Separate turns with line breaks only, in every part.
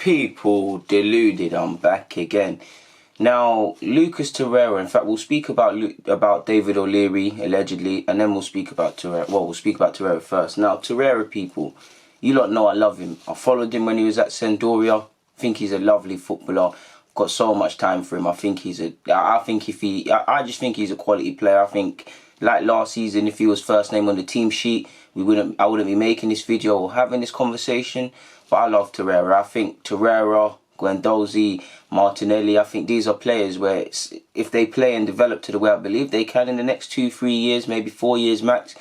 People, Deluded, I'm back again. Now, Lucas Torreira, in fact, we'll speak about David O'Leary, allegedly, and then we'll speak about Torreira. Well, we'll speak about Torreira first. Now, Torreira, people, you lot know I love him. I followed him when he was at Sampdoria. I think he's a lovely footballer. I've got so much time for him. I just think he's a quality player. I think, like last season, if he was first name on the team sheet, I wouldn't be making this video or having this conversation. But I love Torreira. I think Torreira, Guendouzi, Martinelli, I think these are players where if they play and develop to the way I believe they can in the next 2-3 years, maybe 4 years max,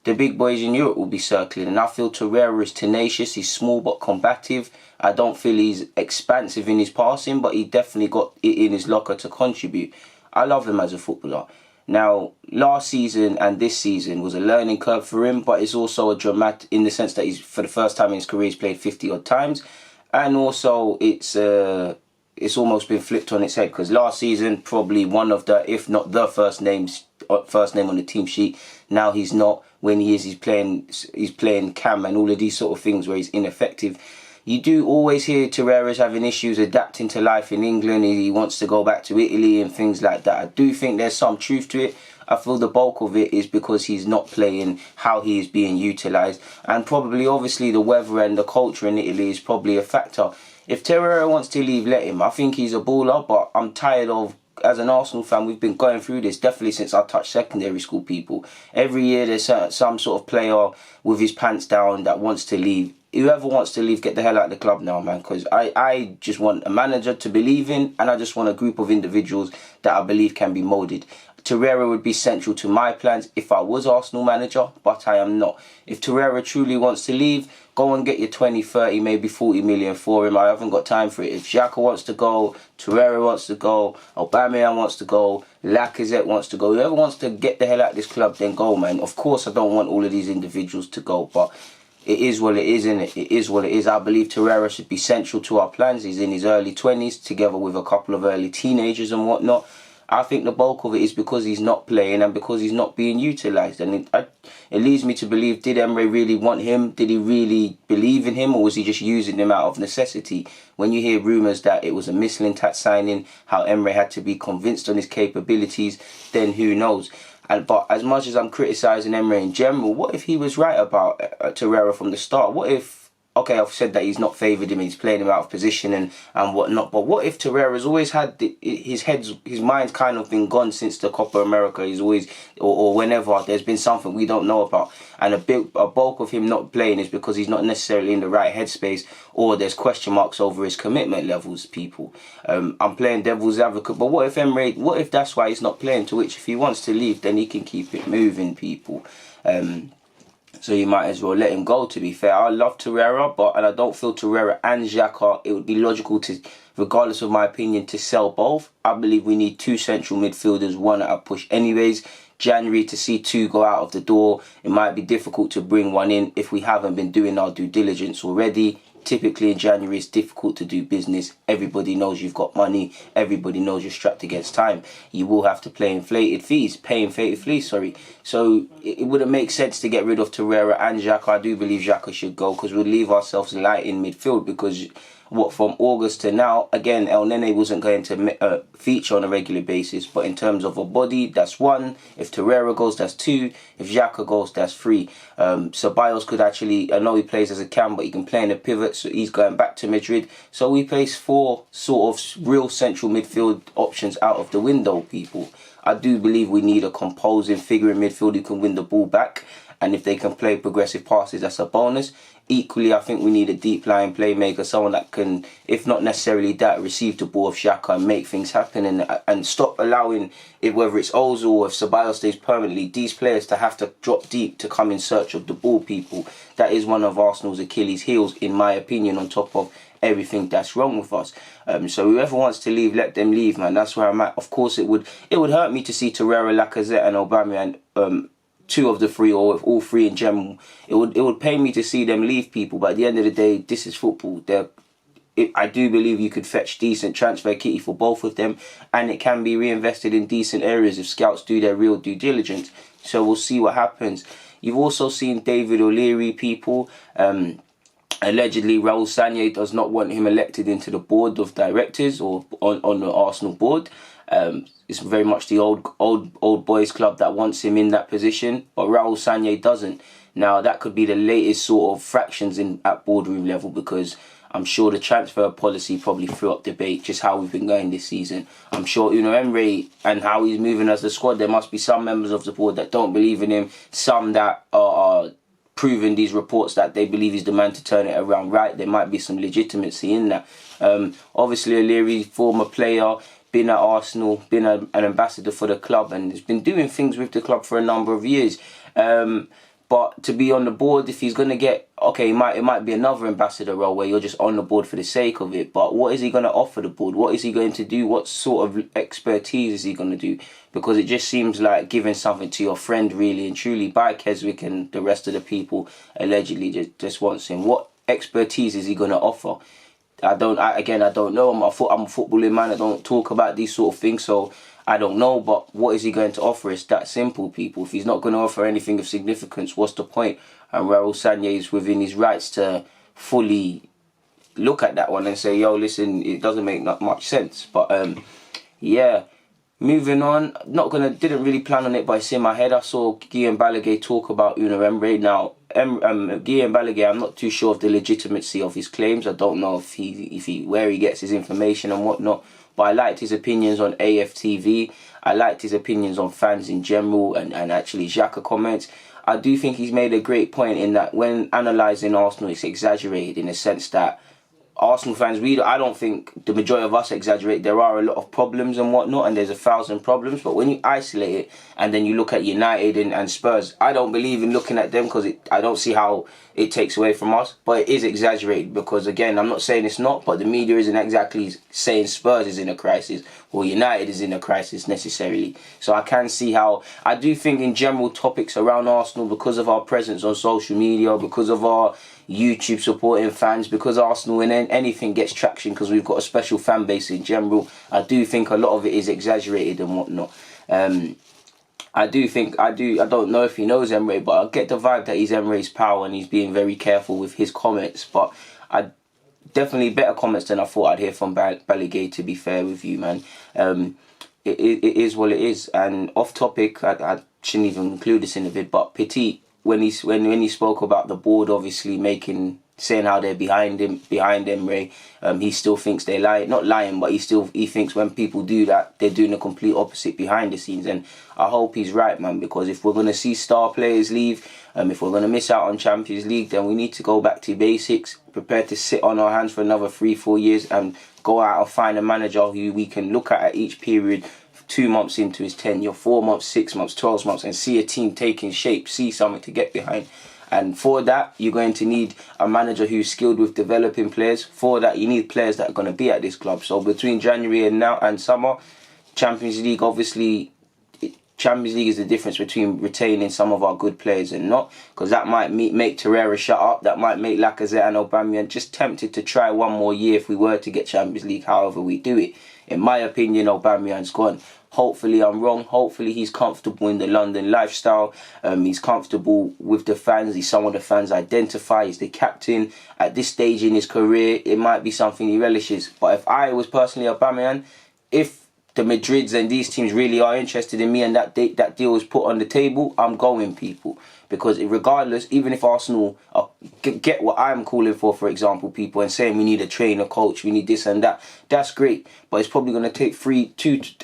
the big boys in Europe will be circling. And I feel Torreira is tenacious, he's small but combative. I don't feel he's expansive in his passing, but he definitely got it in his locker to contribute. I love him as a footballer. Now, last season and this season was a learning curve for him, but it's also a dramatic in the sense that he's, for the first time in his career, he's played 50 odd times. And also, it's almost been flipped on its head, because last season, probably one of the, if not the first name on the team sheet. Now he's not. When he is, he's playing cam and all of these sort of things where he's ineffective. You do always hear Torreira's having issues adapting to life in England. He wants to go back to Italy and things like that. I do think there's some truth to it. I feel the bulk of it is because he's not playing how he is being utilised. And probably, obviously, the weather and the culture in Italy is probably a factor. If Torreira wants to leave, let him. I think he's a baller, but I'm tired of, as an Arsenal fan, we've been going through this definitely since I touched secondary school, people. Every year there's some sort of player with his pants down that wants to leave. Whoever wants to leave, get the hell out of the club now, man, because I just want a manager to believe in, and I just want a group of individuals that I believe can be moulded. Torreira would be central to my plans if I was Arsenal manager, but I am not. If Torreira truly wants to leave, go and get your 20, 30, maybe 40 million for him. I haven't got time for it. If Xhaka wants to go, Torreira wants to go, Aubameyang wants to go, Lacazette wants to go, whoever wants to get the hell out of this club, then go, man. Of course, I don't want all of these individuals to go, but it is what it is, innit? It is what it is. I believe Torreira should be central to our plans. He's in his early 20s, together with a couple of early teenagers and whatnot. I think the bulk of it is because he's not playing and because he's not being utilised. And it leads me to believe, did Emery really want him? Did he really believe in him? Or was he just using him out of necessity? When you hear rumours that it was a Mislintat signing, how Emery had to be convinced on his capabilities, then who knows? But as much as I'm criticising Emery in general, what if he was right about Torreira from the start? What if, okay, I've said that he's not favoured him, he's playing him out of position and whatnot, but what if Torreira's always had his mind's kind of been gone since the Copa America? He's always, or whenever there's been something we don't know about, and a bulk of him not playing is because he's not necessarily in the right headspace, or there's question marks over his commitment levels, people. I'm playing devil's advocate, but what if that's why he's not playing, to which if he wants to leave, then he can keep it moving, people. So you might as well let him go, to be fair. I love Torreira, and I don't feel Torreira and Xhaka, it would be logical to, regardless of my opinion, to sell both. I believe we need two central midfielders, one at a push anyways. January to see two go out of the door. It might be difficult to bring one in if we haven't been doing our due diligence already. Typically in January it's difficult to do business. Everybody knows you've got money. Everybody knows you're strapped against time. You will have to pay inflated fees. So it wouldn't make sense to get rid of Torreira and Xhaka. I do believe Xhaka should go, because we'll leave ourselves light in midfield, because from August to now, again, El Nene wasn't going to feature on a regular basis, but in terms of a body, that's one. If Torreira goes, that's two. If Xhaka goes, that's three. Ceballos could actually, I know he plays as a cam, but he can play in a pivot, so he's going back to Madrid. So we place four sort of real central midfield options out of the window, people. I do believe we need a composing figure in midfield who can win the ball back, and if they can play progressive passes, that's a bonus. Equally, I think we need a deep line playmaker, someone that can, if not necessarily that, receive the ball of Xhaka and make things happen, and stop allowing it, whether it's Ozil or if Ceballos stays permanently, these players to have to drop deep to come in search of the ball, people. That is one of Arsenal's Achilles heels, in my opinion, on top of everything that's wrong with us. So whoever wants to leave, let them leave, man. That's where I'm at. Of course, it would hurt me to see Torreira, Lacazette and Aubameyang, two of the three, or all three in general. It would pain me to see them leave, people. But at the end of the day, this is football. I do believe you could fetch decent transfer kitty for both of them, and it can be reinvested in decent areas if scouts do their real due diligence. So we'll see what happens. You've also seen David O'Leary, people. Allegedly, Raul Sanllehi does not want him elected into the board of directors or on the Arsenal board. It's very much the old boys club that wants him in that position, but Raul Sanllehi doesn't. Now, that could be the latest sort of fractions at boardroom level, because I'm sure the transfer policy probably threw up debate, just how we've been going this season. I'm sure Unai Emery and how he's moving as the squad, there must be some members of the board that don't believe in him, some that are proving these reports that they believe he's the man to turn it around right. There might be some legitimacy in that. Obviously, O'Leary, former player, been at Arsenal, been an ambassador for the club, and has been doing things with the club for a number of years. But to be on the board, if he's going to get, okay, it might be another ambassador role where you're just on the board for the sake of it. But what is he going to offer the board? What is he going to do? What sort of expertise is he going to do? Because it just seems like giving something to your friend, really and truly, by Keswick and the rest of the people allegedly just wants him. What expertise is he going to offer? I don't know. I'm a footballing man. I don't talk about these sort of things, so I don't know. But what is he going to offer? It's that simple, people. If he's not going to offer anything of significance, what's the point? And Raul Sanllehi is within his rights to fully look at that one and say, yo, listen, it doesn't make that much sense. But yeah, moving on. Didn't really plan on it, but it's in my head. I saw Guillaume Balaguer talk about Unai Emery. Now, Guillaume Balaguer, I'm not too sure of the legitimacy of his claims. I don't know if he where he gets his information and whatnot. But I liked his opinions on AFTV. I liked his opinions on fans in general, and actually Xhaka comments. I do think he's made a great point in that when analysing Arsenal, it's exaggerated in the sense that Arsenal fans, I don't think the majority of us exaggerate. There are a lot of problems and whatnot, and there's 1,000 problems. But when you isolate it and then you look at United and Spurs, I don't believe in looking at them because I don't see how it takes away from us. But it is exaggerated because, again, I'm not saying it's not, but the media isn't exactly saying Spurs is in a crisis or United is in a crisis necessarily. So I can see how, I do think in general topics around Arsenal, because of our presence on social media, because of our YouTube supporting fans, because Arsenal and anything gets traction because we've got a special fan base in general, I do think a lot of it is exaggerated and whatnot. I don't know if he knows Emery, but I get the vibe that he's Emery's pal and he's being very careful with his comments. But I definitely better comments than I thought I'd hear from Balaguer, to be fair with you, man. It is what it is. And off topic, I shouldn't even include this in the vid, but Petit, when he spoke about the board obviously saying how they're behind Emery, he still thinks they're lying. Not lying, but he thinks when people do that, they're doing the complete opposite behind the scenes. And I hope he's right, man, because if we're going to see star players leave, if we're going to miss out on Champions League, then we need to go back to basics, prepare to sit on our hands for another 3-4 years and go out and find a manager who we can look at each period, 2 months into his tenure, 4 months, 6 months, 12 months, and see a team taking shape, see something to get behind. And for that, you're going to need a manager who's skilled with developing players. For that, you need players that are going to be at this club. So between January and now and summer, Champions League, obviously, Champions League is the difference between retaining some of our good players and not. Because that might make Torreira shut up. That might make Lacazette and Aubameyang just tempted to try one more year if we were to get Champions League, however we do it. In my opinion, Aubameyang's gone. Hopefully I'm wrong. Hopefully he's comfortable in the London lifestyle. He's comfortable with the fans. He's someone the fans identify. He's the captain. At this stage in his career, it might be something he relishes. But if I was personally Aubameyang, if the Madrids and these teams really are interested in me and that deal is put on the table, I'm going, people. Because regardless, even if Arsenal get what I'm calling for example, people, and saying we need a trainer, coach, we need this and that, that's great. But it's probably going to take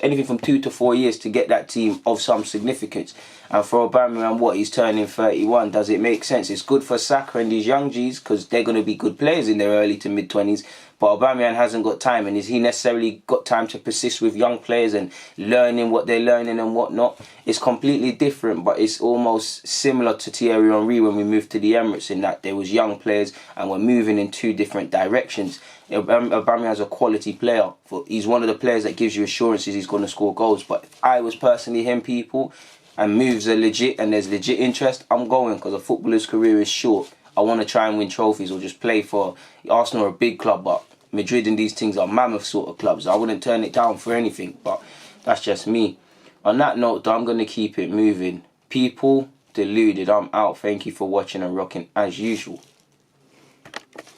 anything from 2 to 4 years to get that team of some significance. And for Aubameyang, he's turning 31. Does it make sense? It's good for Saka and these young G's because they're going to be good players in their early to mid-20s. But Aubameyang hasn't got time, and is he necessarily got time to persist with young players and learning what they're learning and whatnot? It's completely different, but it's almost similar to Thierry Henry when we moved to the Emirates, in that there was young players and we're moving in 2 different directions. Aubameyang's a quality player. He's one of the players that gives you assurances he's going to score goals. But if I was personally him, people, and moves are legit and there's legit interest, I'm going, because a footballer's career is short. I want to try and win trophies or just play for Arsenal, a big club, but Madrid and these things are mammoth sort of clubs. I wouldn't turn it down for anything, but that's just me. On that note, though, I'm going to keep it moving. People, Deluded, I'm out. Thank you for watching and rocking as usual.